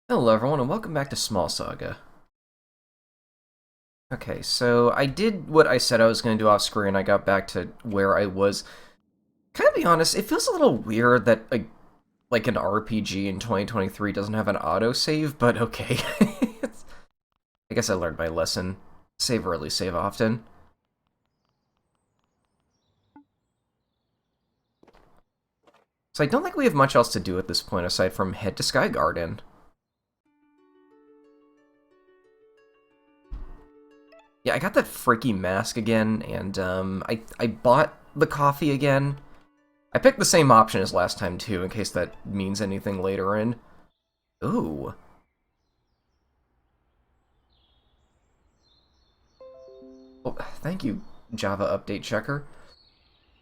Hello everyone and welcome back to Small Saga. Okay, so I did what I said I was going to do off screen. I got back to where I was. Can I be honest, it feels a little weird that like an RPG in 2023 doesn't have an autosave, but okay. I guess I learned my lesson. Save early, save often. So I don't think we have much else to do at this point aside from head to Sky Garden. Yeah, I got that freaky mask again, and I bought the coffee again. I picked the same option as last time, too, in case that means anything later in. Ooh. Oh, thank you, Java Update Checker.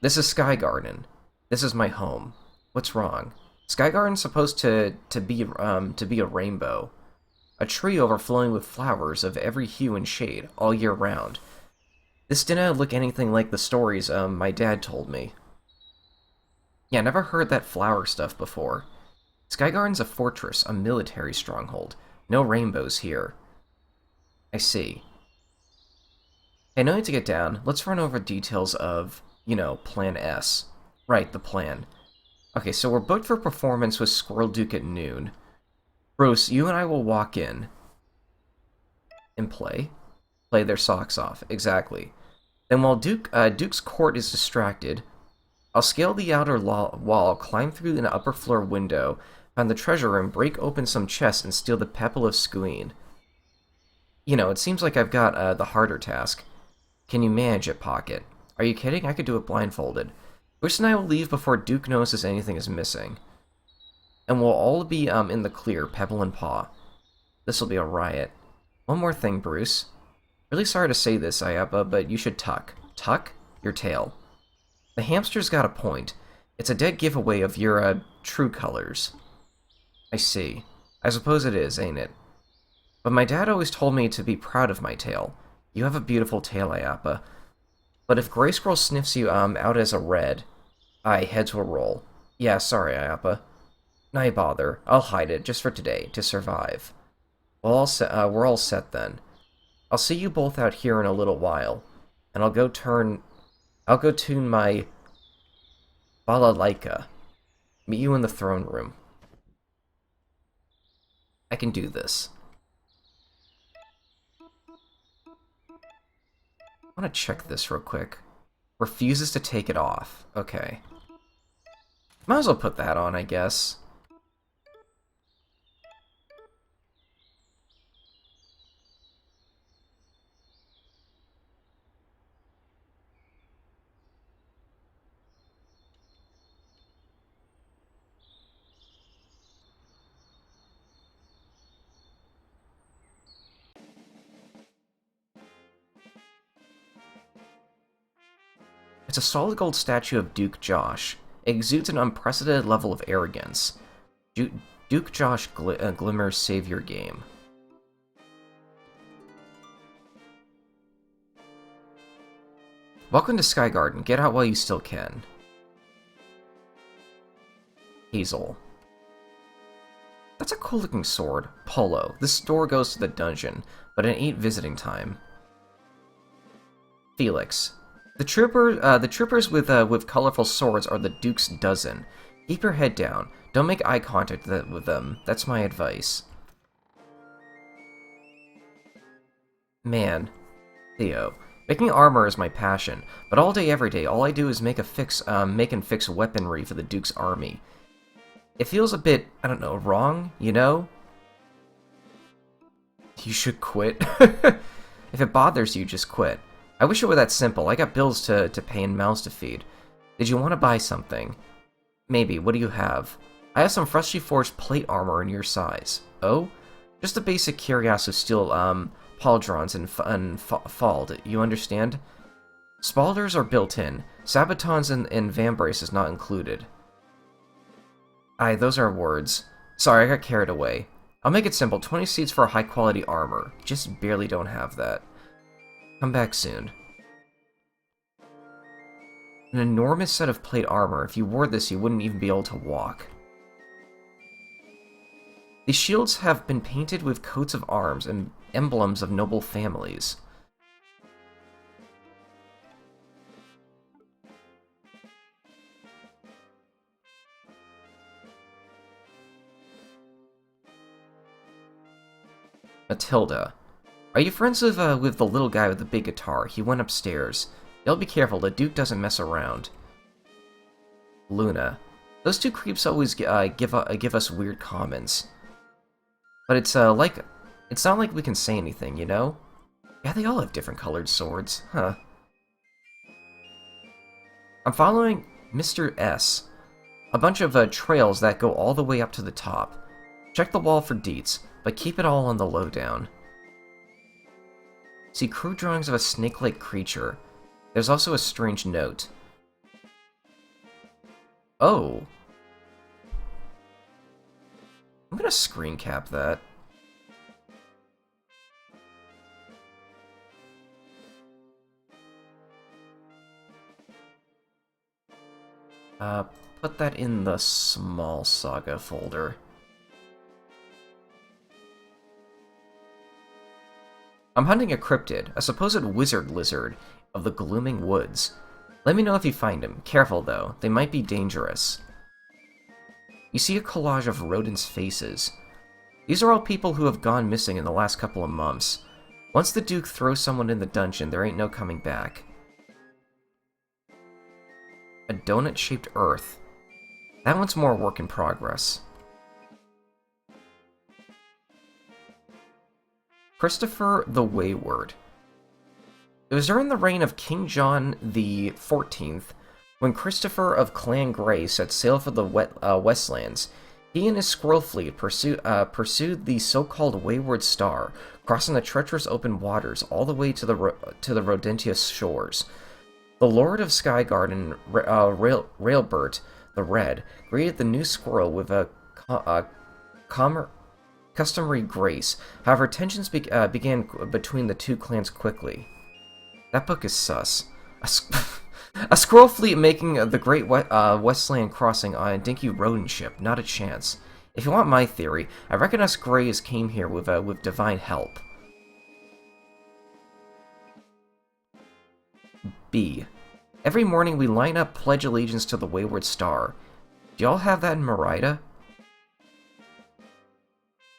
This is Sky Garden. This is my home. What's wrong? Sky Garden's supposed to be a rainbow. A tree overflowing with flowers of every hue and shade, all year round. This didn't look anything like the stories, my dad told me. Yeah, never heard that flower stuff before. Skygarden's a fortress, a military stronghold. No rainbows here. I see. Hey, no need to get down. Let's run over details of, Plan S. Right, the plan. Okay, so we're booked for performance with Squirrel Duke at noon. Bruce, you and I will walk in. And play. Play their socks off. Exactly. Then while Duke's court is distracted, I'll scale the outer wall, climb through an upper floor window, find the treasure room, break open some chests, and steal the Pebble of Squeen. It seems like I've got the harder task. Can you manage it, Pocket? Are you kidding? I could do it blindfolded. Bruce and I will leave before Duke notices anything is missing. And we'll all be in the clear, Pebble and Paw. This'll be a riot. One more thing, Bruce. Really sorry to say this, Ayapa, but you should tuck. Tuck? Your tail. The hamster's got a point. It's a dead giveaway of your, true colors. I see. I suppose it is, ain't it? But my dad always told me to be proud of my tail. You have a beautiful tail, Ayapa. But if Gray Squirrel sniffs you, out as a red... Aye, heads will roll. Yeah, sorry, Ayapa. Nay bother. I'll hide it, just for today, to survive. Well, we're all set then. I'll see you both out here in a little while, and I'll go tune my balalaika. Meet you in the throne room. I can do this. I want to check this real quick. Refuses to take it off. Okay. Might as well put that on, I guess. It's a solid gold statue of Duke Josh. It exudes an unprecedented level of arrogance. Duke Josh Glimmer's Savior Game. Welcome to Sky Garden. Get out while you still can. Hazel. That's a cool looking sword. Polo. This door goes to the dungeon, but it ain't visiting time. Felix. The troopers with colorful swords are the Duke's dozen. Keep your head down. Don't make eye contact with them. That's my advice. Man. Theo. Making armor is my passion, but all day every day, all I do is make and fix weaponry for the Duke's army. It feels a bit, I don't know, wrong, you know? You should quit. If it bothers you, just quit. I wish it were that simple. I got bills to pay and mouths to feed. Did you want to buy something? Maybe. What do you have? I have some freshly forged plate armor in your size. Oh? Just a basic cuirass of steel, pauldrons and fald. You understand? Spalders are built in. Sabatons and vambraces not included. Aye, those are words. Sorry, I got carried away. I'll make it simple. 20 seeds for high-quality armor. Just barely don't have that. Come back soon. An enormous set of plate armor. If you wore this, you wouldn't even be able to walk. These shields have been painted with coats of arms and emblems of noble families. Matilda. Are you friends with the little guy with the big guitar? He went upstairs. You'll be careful, the Duke doesn't mess around. Luna. Those two creeps always give us weird comments. But it's not like we can say anything, you know? Yeah, they all have different colored swords, huh? I'm following Mr. S. A bunch of trails that go all the way up to the top. Check the wall for deets, but keep it all on the lowdown. See crude drawings of a snake-like creature. There's also a strange note. Oh. I'm gonna screen cap that. Put that in the small Saga folder. I'm hunting a cryptid, a supposed wizard lizard of the glooming woods. Let me know if you find him. Careful, though. They might be dangerous. You see a collage of rodents' faces. These are all people who have gone missing in the last couple of months. Once the Duke throws someone in the dungeon, there ain't no coming back. A donut-shaped earth. That one's more work in progress. Christopher the Wayward. It was during the reign of King John the XIV when Christopher of Clan Grey set sail for the Westlands. He and his squirrel fleet pursued the so-called Wayward Star, crossing the treacherous open waters all the way to the Rodentia shores. The Lord of Skygarden, Railbert the Red, greeted the new squirrel with a customary grace. However, tensions began between the two clans quickly. That book is sus. A squirrel fleet making the Great Westland crossing on a dinky rodent ship. Not a chance. If you want my theory, I reckon us Greys came here with divine help. B. Every morning we line up pledge allegiance to the Wayward Star. Do y'all have that in Merida?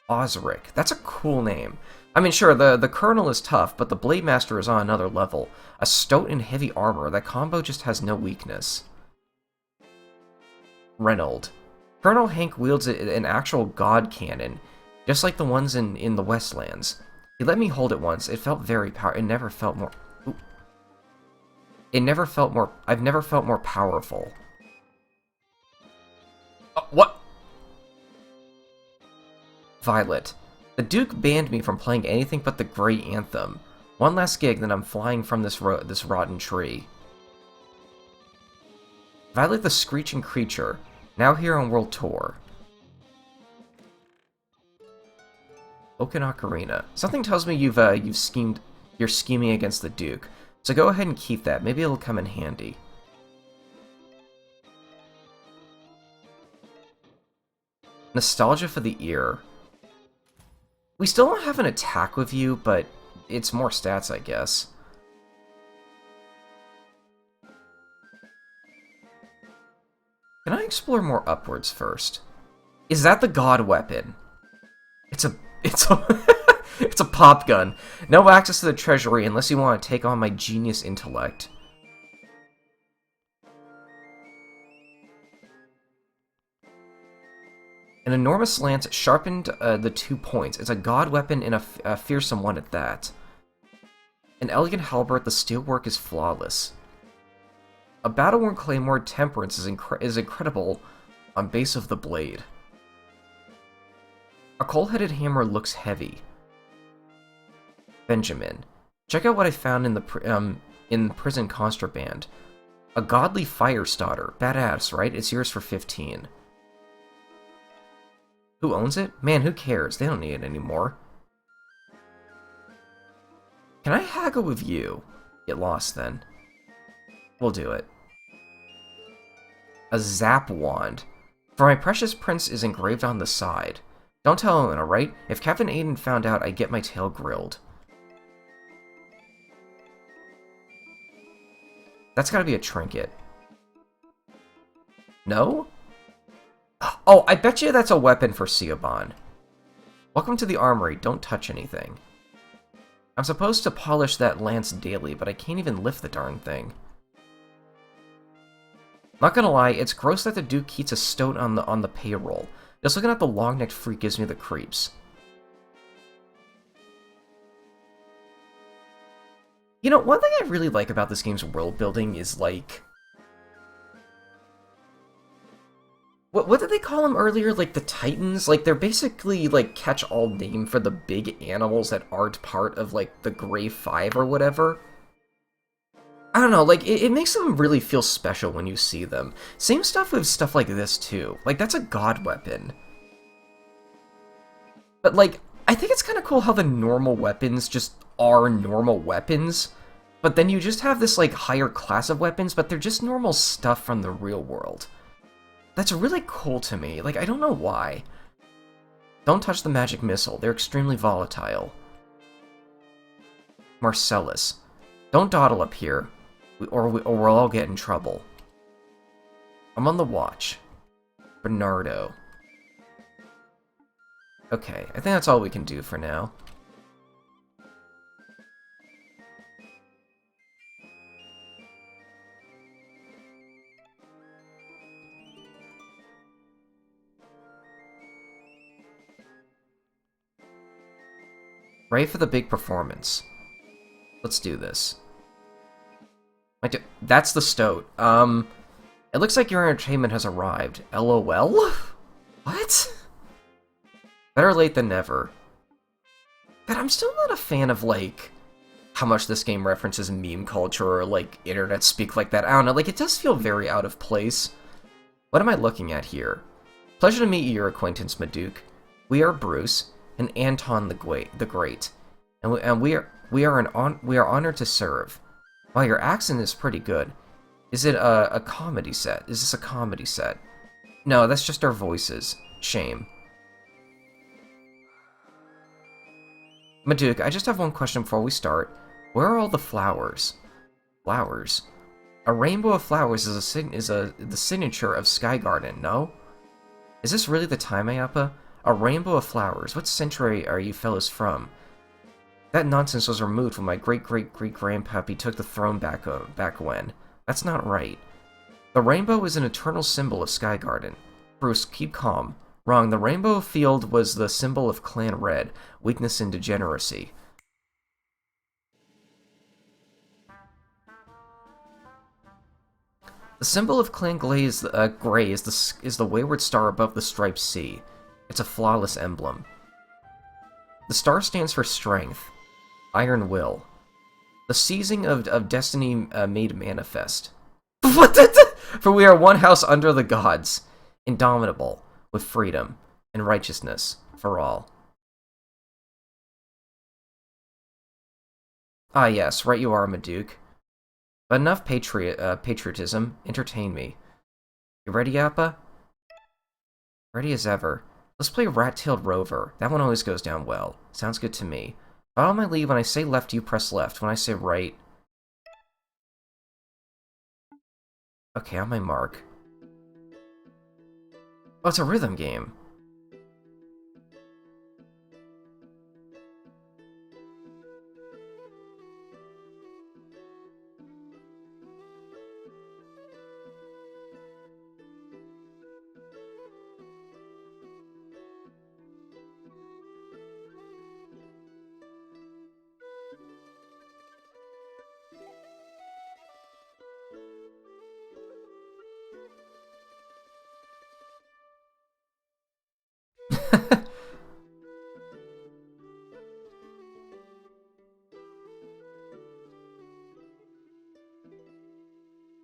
Osric. That's a cool name. I mean, sure, the Colonel is tough, but the Blade Master is on another level. A stoat in heavy armor. That combo just has no weakness. Reynold. Colonel Hank wields an actual god cannon, just like the ones in the Westlands. He let me hold it once. It felt very powerful. It never felt more... Ooh. It never felt more... I've never felt more powerful. What? Violet. The Duke banned me from playing anything but the Grey Anthem. One last gig, then I'm flying from this rotten tree. Violet the Screeching Creature, now here on World Tour. Oaken Ocarina. Something tells me you're scheming against the Duke, so go ahead and keep that. Maybe it'll come in handy. Nostalgia for the Ear. We still don't have an attack with you, but it's more stats, I guess. Can I explore more upwards first? Is that the god weapon? It's a it's a pop gun. No access to the treasury unless you want to take on my genius intellect. An enormous lance sharpened the 2 points. It's a god weapon and a fearsome one at that. An elegant halberd, the steelwork is flawless. A battle-worn claymore, temperance is incredible on base of the blade. A coal-headed hammer looks heavy. Benjamin. Check out what I found in the in prison contraband. A godly fire starter. Badass, right? It's yours for 15. Who owns it? Man, who cares? They don't need it anymore. Can I haggle with you? Get lost, then. We'll do it. A zap wand. For my precious prince is engraved on the side. Don't tell Owen, alright? If Captain Aiden found out, I'd get my tail grilled. That's gotta be a trinket. No? Oh, I bet you that's a weapon for Siobhan. Welcome to the armory. Don't touch anything. I'm supposed to polish that lance daily, but I can't even lift the darn thing. Not gonna lie, it's gross that the Duke keeps a stoat on the payroll. Just looking at the long-necked freak gives me the creeps. You know, one thing I really like about this game's world building is, like... What did they call them earlier? Like, the Titans? Like, they're basically, like, catch-all name for the big animals that aren't part of, like, the Grey Five or whatever. I don't know, like, it makes them really feel special when you see them. Same stuff with stuff like this, too. Like, that's a god weapon. But, like, I think it's kind of cool how the normal weapons just are normal weapons, but then you just have this, like, higher class of weapons, but they're just normal stuff from the real world. That's really cool to me. Like, I don't know why. Don't touch the magic missile. They're extremely volatile. Marcellus. Don't dawdle up here, or we'll all get in trouble. I'm on the watch. Bernardo. Okay, I think that's all we can do for now. Ready for the big performance. Let's do this. That's the stoat. It looks like your entertainment has arrived. LOL? What? Better late than never. God, I'm still not a fan of, like, how much this game references meme culture or, like, internet speak like that. I don't know, like, it does feel very out of place. What am I looking at here? Pleasure to meet you, your acquaintance, Maduke. We are Bruce and Anton the Great, and we are honored to serve. Wow, your accent is pretty good. Is it a comedy set? Is this a comedy set? No, that's just our voices. Shame. Maduke, I just have one question before we start. Where are all the flowers? Flowers? A rainbow of flowers is the signature of Sky Garden, no? Is this really the time, Ayapa? A rainbow of flowers. What century are you fellas from? That nonsense was removed when my great-great-great-grandpappy took the throne back when. That's not right. The rainbow is an eternal symbol of Sky Garden. Bruce, keep calm. Wrong, the rainbow field was the symbol of Clan Red, weakness and degeneracy. The symbol of Clan Grey is the wayward star above the striped sea. It's a flawless emblem. The star stands for strength, iron will. The seizing of destiny made manifest. What the? For we are one house under the gods, indomitable, with freedom and righteousness for all. Ah yes, right you are, Maduke. But enough patriotism, entertain me. You ready, Appa? Ready as ever. Let's play Rat-Tailed Rover. That one always goes down well. Sounds good to me. Follow my lead. When I say left, you press left. When I say right... Okay, on my mark. Oh, it's a rhythm game.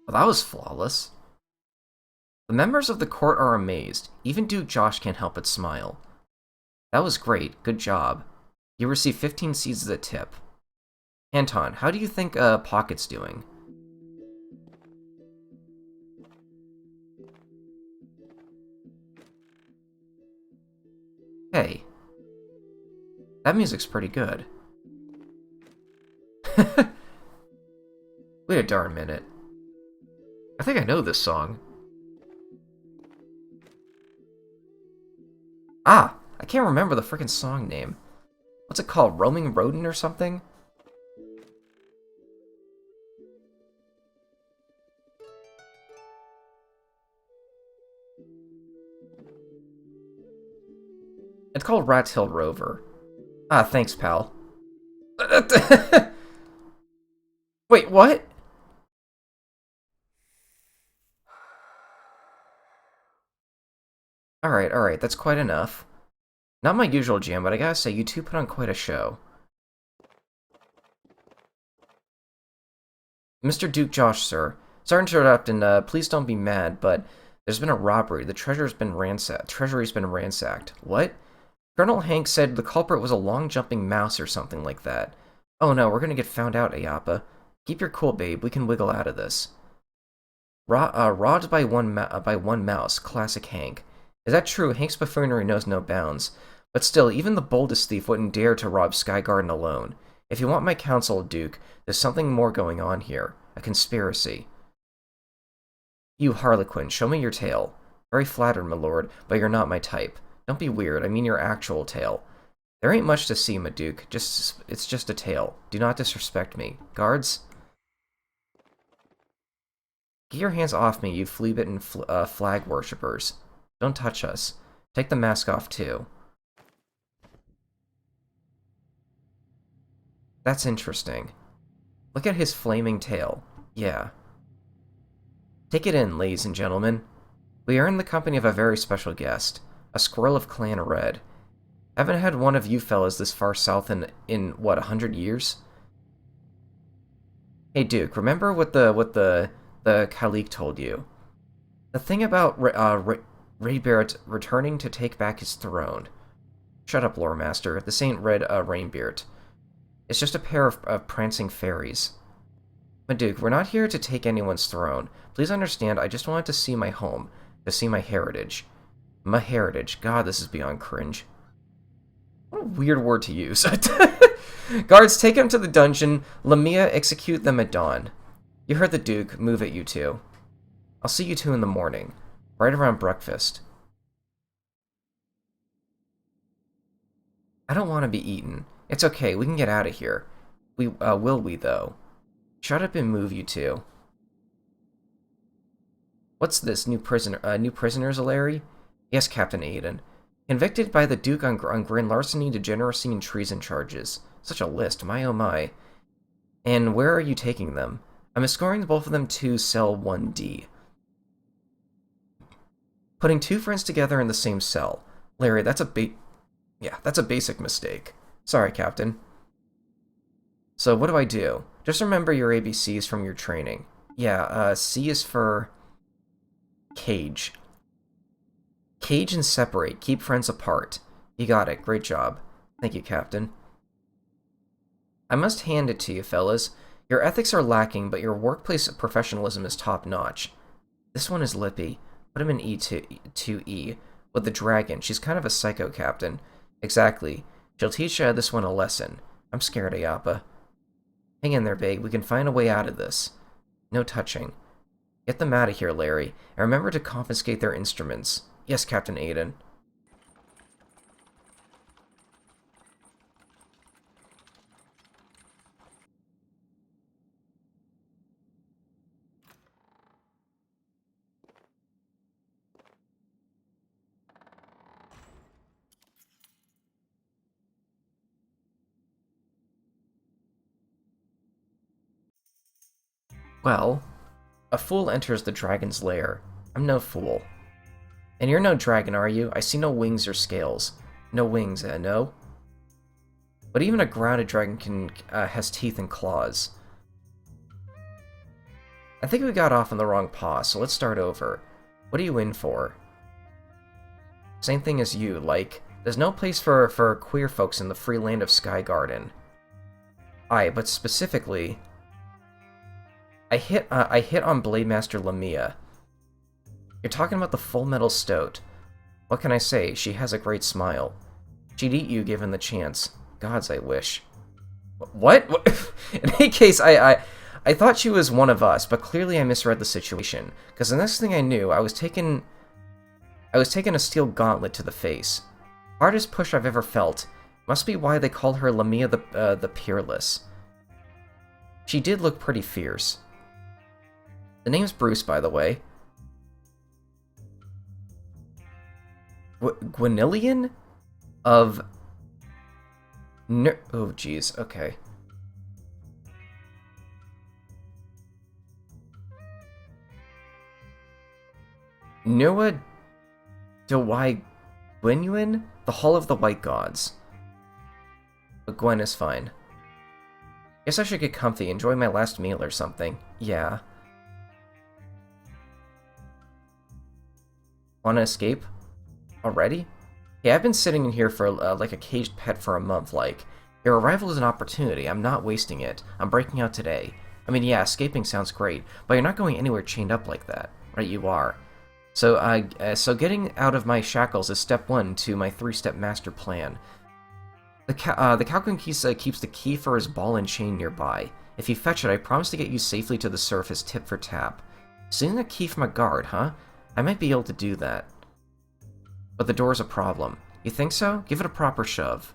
Well, that was flawless. The members of the court are amazed. Even Duke Josh can't help but smile. That was great. Good job. You received 15 seeds as a tip. Anton, how do you think Pocket's doing? Hey, that music's pretty good. Wait a darn minute. I think I know this song. Ah! I can't remember the frickin' song name. What's it called? Roaming Rodent or something? It's called Rat Hill Rover. Ah, thanks, pal. Wait, what? Alright, that's quite enough. Not my usual jam, but I gotta say, you two put on quite a show. Mr. Duke Josh, sir. Sorry to interrupt, and please don't be mad, but there's been a robbery. The treasury's been ransacked. What? Colonel Hank said the culprit was a long-jumping mouse or something like that. Oh no, we're gonna get found out, Ayapa. Keep your cool, babe. We can wiggle out of this. Robbed by one mouse. Classic Hank. Is that true? Hank's buffoonery knows no bounds. But still, even the boldest thief wouldn't dare to rob Sky Garden alone. If you want my counsel, Duke, there's something more going on here. A conspiracy. You Harlequin, show me your tail. Very flattered, my lord, but you're not my type. Don't be weird, I mean your actual tail. There ain't much to see, my Duke. It's just a tail. Do not disrespect me. Guards? Get your hands off me, you flea-bitten flag worshippers. Don't touch us. Take the mask off, too. That's interesting. Look at his flaming tail. Yeah. Take it in, ladies and gentlemen. We are in the company of a very special guest. A squirrel of Clan Red. Haven't had one of you fellas this far south in what, 100 years? Hey, Duke, remember what the Khalik told you? The thing about Ray Barrett returning to take back his throne. Shut up, Lore Master. This ain't Red Rainbeard. It's just a pair of prancing fairies. But Duke, we're not here to take anyone's throne. Please understand, I just wanted to see my home, to see my heritage. My heritage. God, this is beyond cringe. What a weird word to use. Guards, take him to the dungeon. Lamia, execute them at dawn. You heard the Duke. Move it, you two. I'll see you two in the morning. Right around breakfast. I don't want to be eaten. It's okay, we can get out of here. Will we, though? Shut up and move, you two. What's this, new prisoners, Larry? Yes, Captain Aiden. Convicted by the Duke on grand larceny, degeneracy, and treason charges. Such a list, my oh my. And where are you taking them? I'm escorting both of them to cell 1D. Putting two friends together in the same cell. Larry, that's a basic mistake. Sorry, Captain. So, what do I do? Just remember your ABCs from your training. Yeah, C is for... cage. Cage and separate. Keep friends apart. You got it. Great job. Thank you, Captain. I must hand it to you, fellas. Your ethics are lacking, but your workplace professionalism is top-notch. This one is Lippy. Put him in E2E. With the dragon. She's kind of a psycho, Captain. Exactly. She'll teach this one a lesson. I'm scared, Ayapa. Hang in there, babe. We can find a way out of this. No touching. Get them out of here, Larry. And remember to confiscate their instruments. Yes, Captain Aiden. Well, a fool enters the dragon's lair. I'm no fool. And you're no dragon, are you? I see no wings or scales. No wings, no? But even a grounded dragon has teeth and claws. I think we got off on the wrong paw, so let's start over. What are you in for? Same thing as you, like, there's no place for queer folks in the free land of Sky Garden. Aye, but specifically... I hit on Blade Master Lamia. You're talking about the Full Metal Stoat. What can I say? She has a great smile. She'd eat you given the chance. Gods, I wish. What? In any case, I thought she was one of us, but clearly I misread the situation. Because the next thing I knew, I was taking a steel gauntlet to the face. Hardest push I've ever felt. Must be why they call her Lamia the Peerless. She did look pretty fierce. The name's Bruce, by the way. Gwynillion? Of... oh, jeez, okay. Noah Dewai Gwenuin? The Hall of the White Gods. But Gwen is fine. Guess I should get comfy, enjoy my last meal or something. Yeah. Wanna escape? Already? Yeah, I've been sitting in here for, like a caged pet for a month, like. Your arrival is an opportunity, I'm not wasting it. I'm breaking out today. I mean, yeah, escaping sounds great, but you're not going anywhere chained up like that. Right, you are. So, so getting out of my shackles is step 1 to my 3-step master plan. The Calcon keeps the key for his ball and chain nearby. If you fetch it, I promise to get you safely to the surface tip for tap. Stealing a key from a guard, huh? I might be able to do that. But the door's a problem. You think so? Give it a proper shove.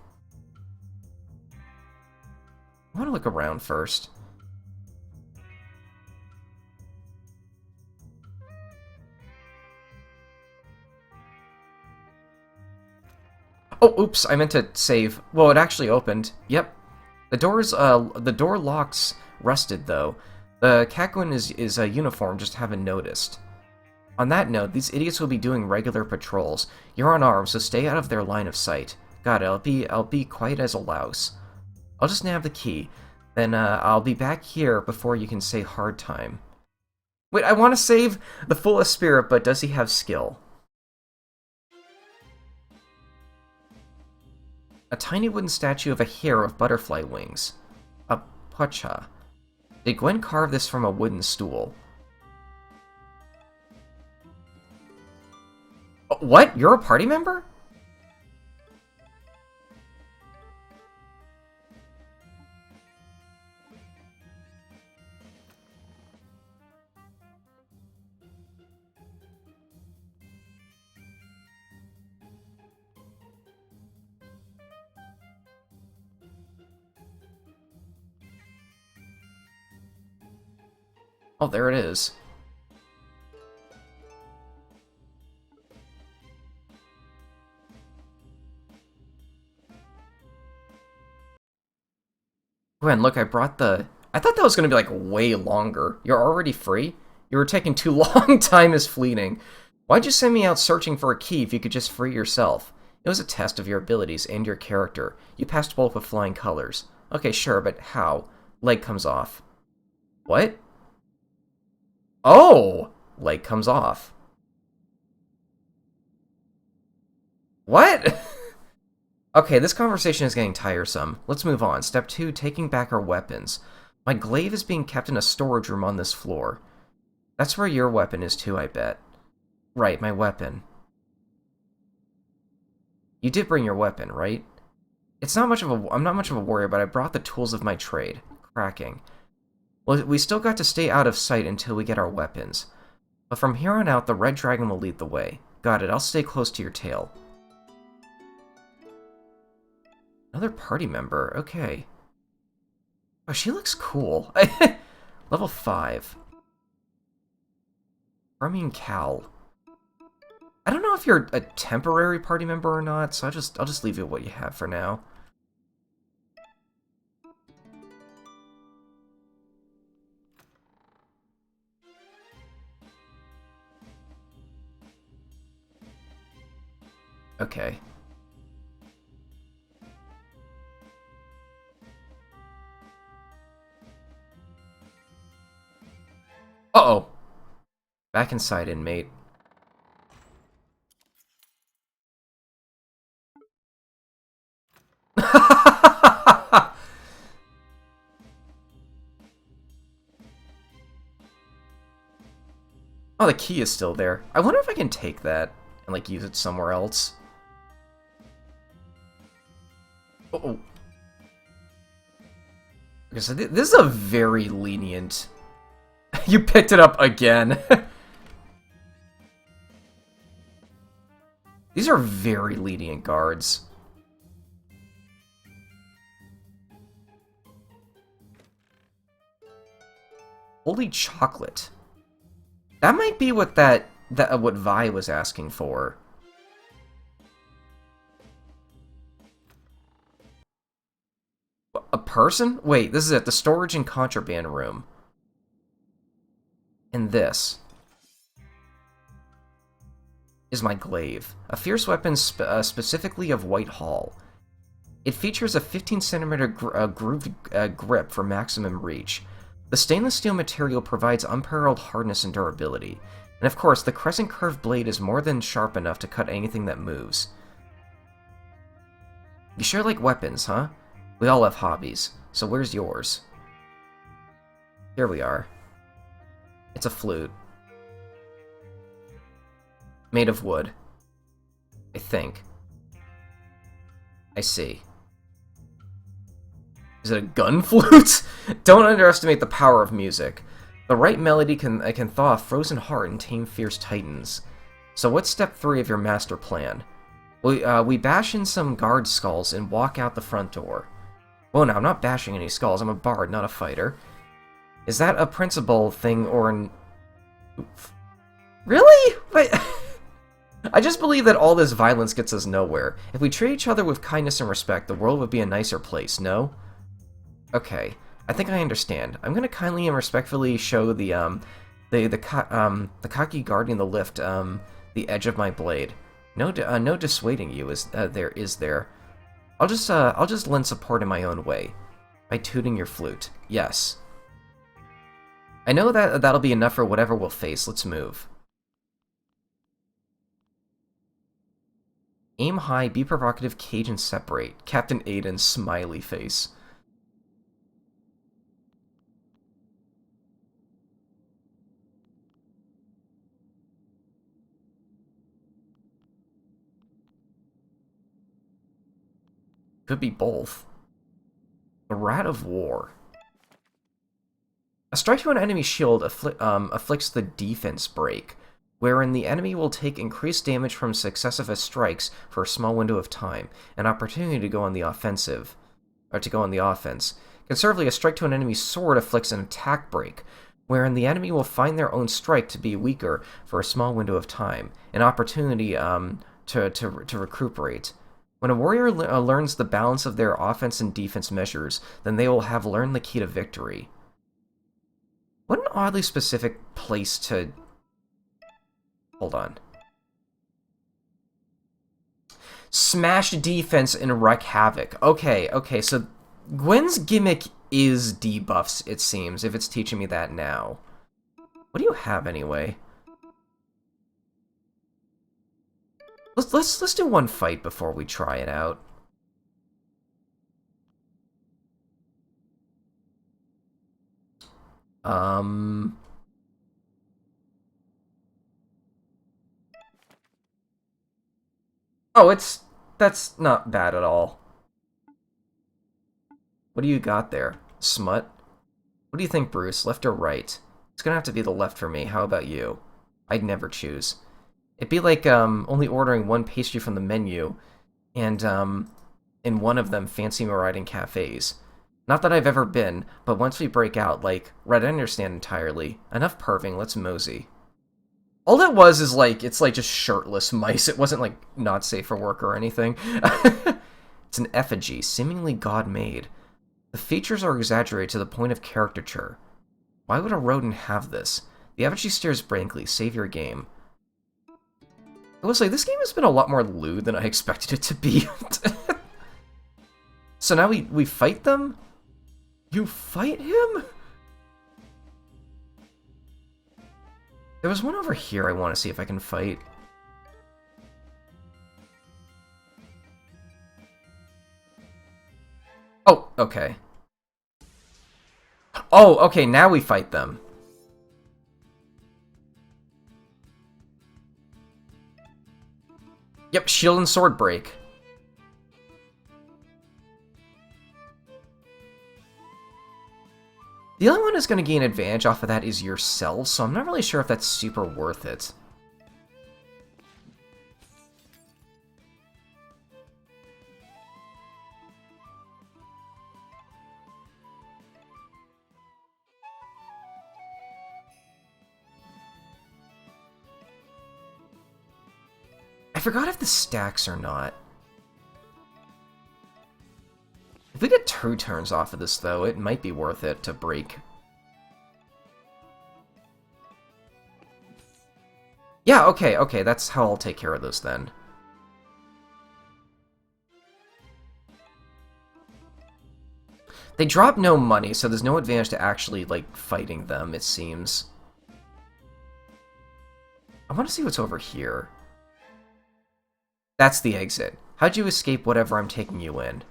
I want to look around first. Oh, oops, I meant to save. Well, it actually opened. Yep. The door locks rusted, though. The Kakwin is a uniform, just haven't noticed. On that note, these idiots will be doing regular patrols. You're unarmed, so stay out of their line of sight. God, I'll be quiet as a louse. I'll just nab the key. Then, I'll be back here before you can say hard time. Wait, I want to save the fullest spirit, but does he have skill? A tiny wooden statue of a hare with butterfly wings. A pocha. Did Gwen carve this from a wooden stool? What? You're a party member? Oh, there it is. Gwen, look, I brought the... I thought that was going to be, like, way longer. You're already free? You were taking too long, time is fleeting. Why'd you send me out searching for a key if you could just free yourself? It was a test of your abilities and your character. You passed both with flying colors. Okay, sure, but how? Leg comes off. What? Oh! Leg comes off. What? Okay, this conversation is getting tiresome. Let's move on. Step 2, taking back our weapons. My glaive is being kept in a storage room on this floor. That's where your weapon is too, I bet. Right, my weapon. You did bring your weapon, right? I'm not much of a warrior, but I brought the tools of my trade. Cracking. Well, we still got to stay out of sight until we get our weapons. But from here on out, the Red Dragon will lead the way. Got it, I'll stay close to your tail. Another party member, okay. Oh, she looks cool. Level 5. Charming Cal. I don't know if you're a temporary party member or not, so I'll just leave you what you have for now. Okay. Uh-oh. Back inside, inmate. Oh, the key is still there. I wonder if I can take that and, like, use it somewhere else. Oh, okay, so this is a very lenient... You picked it up again. These are very lenient guards. Holy chocolate. That might be what what Vi was asking for. A person? Wait, this is at the storage and contraband room. And this is my glaive, a fierce weapon specifically of Whitehall. It features a 15-centimeter grooved grip for maximum reach. The stainless steel material provides unparalleled hardness and durability. And of course, the crescent curved blade is more than sharp enough to cut anything that moves. You sure like weapons, huh? We all have hobbies, so where's yours? Here we are. It's a flute. Made of wood. I think. I see. Is it a gun flute? Don't underestimate the power of music. The right melody can thaw a frozen heart and tame fierce titans. So what's step 3 of your master plan? We bash in some guard skulls and walk out the front door. Whoa, now I'm not bashing any skulls. I'm a bard, not a fighter. Is that a principle thing or an... Really? Wait... I just believe that all this violence gets us nowhere. If we treat each other with kindness and respect, the world would be a nicer place, no? Okay, I think I understand. I'm gonna kindly and respectfully show the cocky guarding the lift, the edge of my blade. No dissuading you, is there? I'll just lend support in my own way. By tooting your flute. Yes. I know that'll be enough for whatever we'll face. Let's move. Aim high, be provocative, cage and separate. Captain Aiden's smiley face. Could be both. The Rat of War. A strike to an enemy shield afflicts the defense break, wherein the enemy will take increased damage from successive strikes for a small window of time, an opportunity to go on the offensive, or to go on the offense. Conservatively, a strike to an enemy's sword afflicts an attack break, wherein the enemy will find their own strike to be weaker for a small window of time, an opportunity to recuperate. When a warrior learns the balance of their offense and defense measures, then they will have learned the key to victory. What an oddly specific place to... Hold on. Smash defense and wreak havoc. Okay, so Gwen's gimmick is debuffs, it seems, if it's teaching me that now. What do you have, anyway? Let's do one fight before we try it out. Oh, that's not bad at all. What do you got there? Smut? What do you think, Bruce? Left or right? It's gonna have to be the left for me. How about you? I'd never choose. It'd be like, only ordering one pastry from the menu, and, in one of them fancy Meridian cafes. Not that I've ever been, but once we break out, like, right, I understand entirely. Enough perving, let's mosey. All it was is, like, it's like just shirtless mice. It wasn't, like, not safe for work or anything. It's an effigy, seemingly God-made. The features are exaggerated to the point of caricature. Why would a rodent have this? The effigy stares blankly. Save your game. I will say, this game has been a lot more lewd than I expected it to be. So now we fight them? You fight him? There was one over here I want to see if I can fight. Oh, okay. Oh, okay, now we fight them. Yep, shield and sword break. The only one who's going to gain advantage off of that is yourself, so I'm not really sure if that's super worth it. I forgot if the stacks or not. If we get 2 turns off of this, though, it might be worth it to break. Yeah, okay, that's how I'll take care of this then. They drop no money, so there's no advantage to actually, like, fighting them, it seems. I want to see what's over here. That's the exit. How'd you escape whatever I'm taking you in?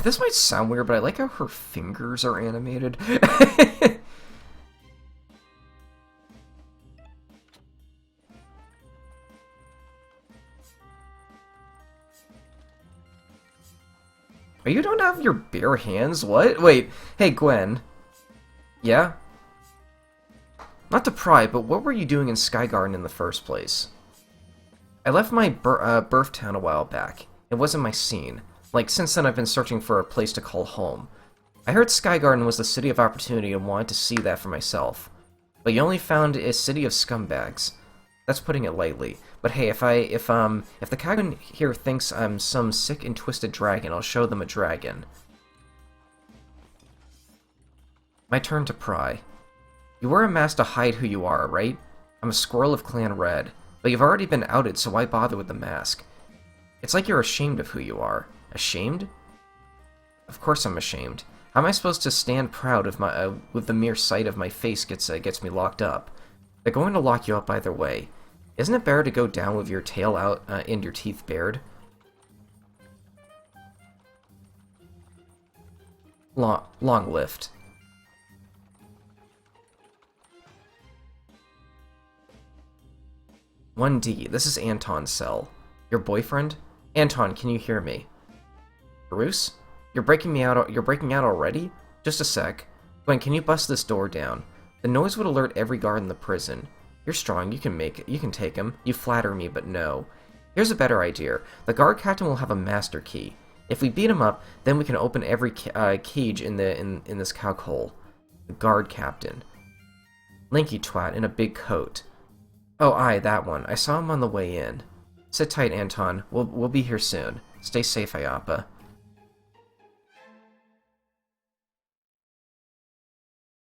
This might sound weird, but I like how her fingers are animated. Oh, you don't have your bare hands? What? Wait, hey Gwen. Yeah? Not to pry, but what were you doing in Skygarden in the first place? I left my birth town a while back. It wasn't my scene. Like, since then I've been searching for a place to call home. I heard Skygarden was the city of opportunity and wanted to see that for myself. But you only found a city of scumbags. That's putting it lightly. But hey, if the Kagan here thinks I'm some sick and twisted dragon, I'll show them a dragon. My turn to pry. You wear a mask to hide who you are, right? I'm a squirrel of Clan Red. But you've already been outed, so why bother with the mask? It's like you're ashamed of who you are. Ashamed? Of course I'm ashamed. How am I supposed to stand proud of my with the mere sight of my face gets me locked up? They're going to lock you up either way. Isn't it better to go down with your tail out and your teeth bared? Long lift. "1D, this is Anton's cell. Your boyfriend? Anton, can you hear me?" "Bruce? You're breaking out already? Just a sec. Gwen, can you bust this door down? The noise would alert every guard in the prison. You're strong, you can take him. You flatter me, but no. Here's a better idea. The guard captain will have a master key. If we beat him up, then we can open every cage in this cowhole. The guard captain. Lanky twat in a big coat. Oh, aye, that one. I saw him on the way in. Sit tight, Anton. We'll be here soon. Stay safe, Ayapa."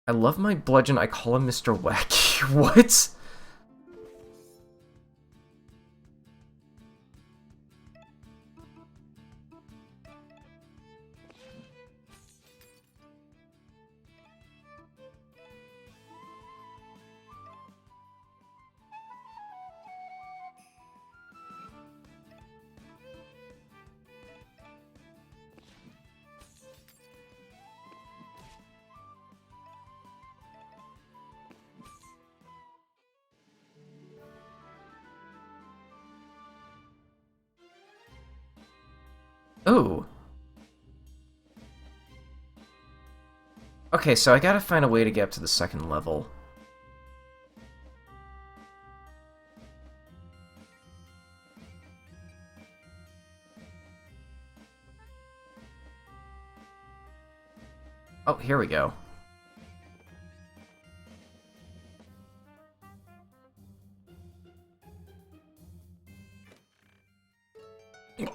I love my bludgeon. I call him Mr. Wacky. What? Ooh. Okay, so I gotta find a way to get up to the second level. Oh, here we go.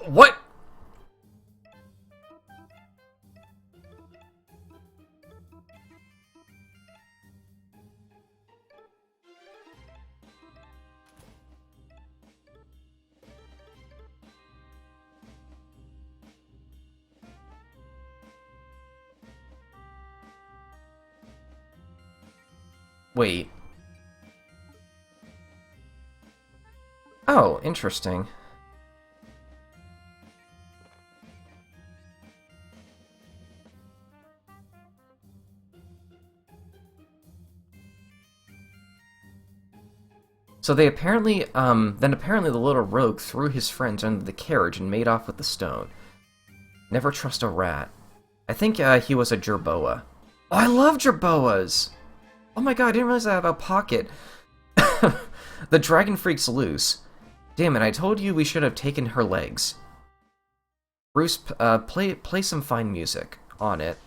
What? Wait. Oh, interesting. So they apparently, then apparently the little rogue threw his friends under the carriage and made off with the stone. Never trust a rat. I think, he was a jerboa. Oh, I love jerboas! Oh my god, I didn't realize I have a pocket. The dragon freak's loose. Damn it, I told you we should have taken her legs. Bruce, play some fine music on it.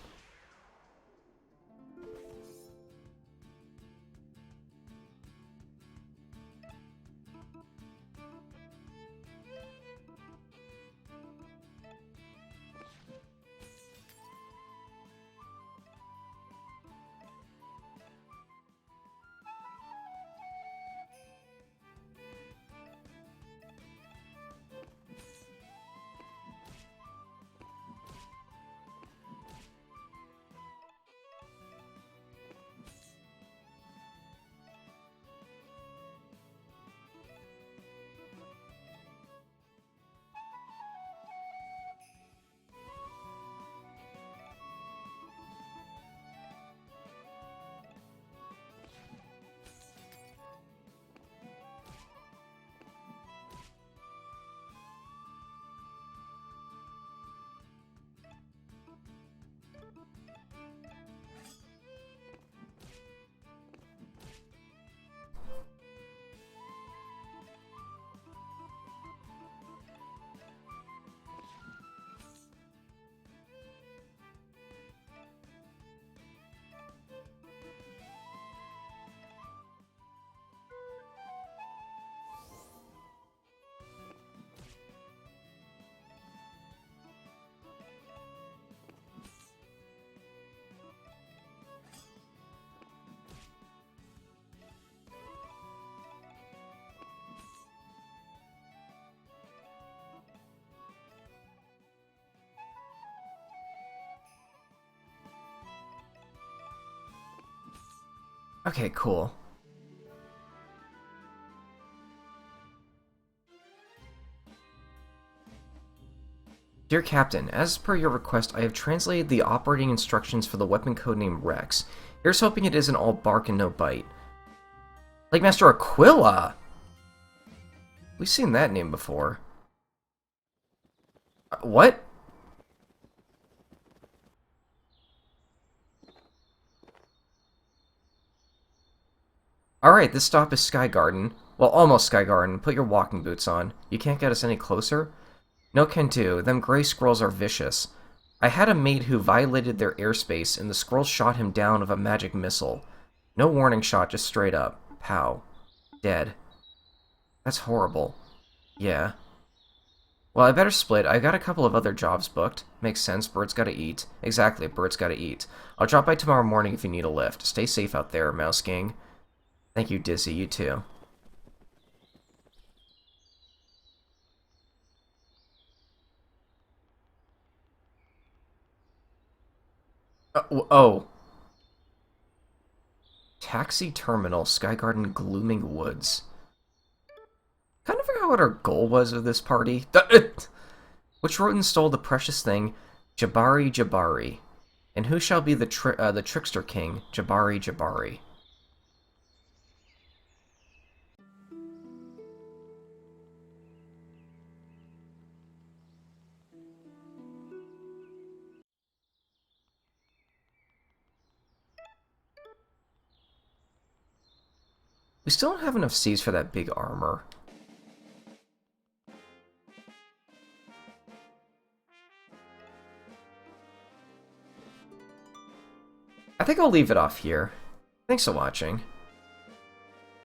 Okay, cool. Dear Captain, as per your request, I have translated the operating instructions for the weapon codename Rex. Here's hoping it isn't all bark and no bite. Lake Master Aquila! We've seen that name before. What? Alright, this stop is Sky Garden. Well, almost Sky Garden. Put your walking boots on. You can't get us any closer? No can do. Them gray squirrels are vicious. I had a mate who violated their airspace, and the squirrels shot him down with a magic missile. No warning shot, just straight up. Pow. Dead. That's horrible. Yeah. Well, I better split. I got a couple of other jobs booked. Makes sense. Birds gotta eat. Exactly, birds gotta eat. I'll drop by tomorrow morning if you need a lift. Stay safe out there, Mouse Gang. Thank you, Dizzy. You too. Oh. Taxi Terminal, Sky Garden, Glooming Woods. Kind of forgot what our goal was of this party. Which rodent stole the precious thing? Jabari Jabari. And who shall be the trickster king? Jabari Jabari. We still don't have enough C's for that big armor. I think I'll leave it off here. Thanks for watching.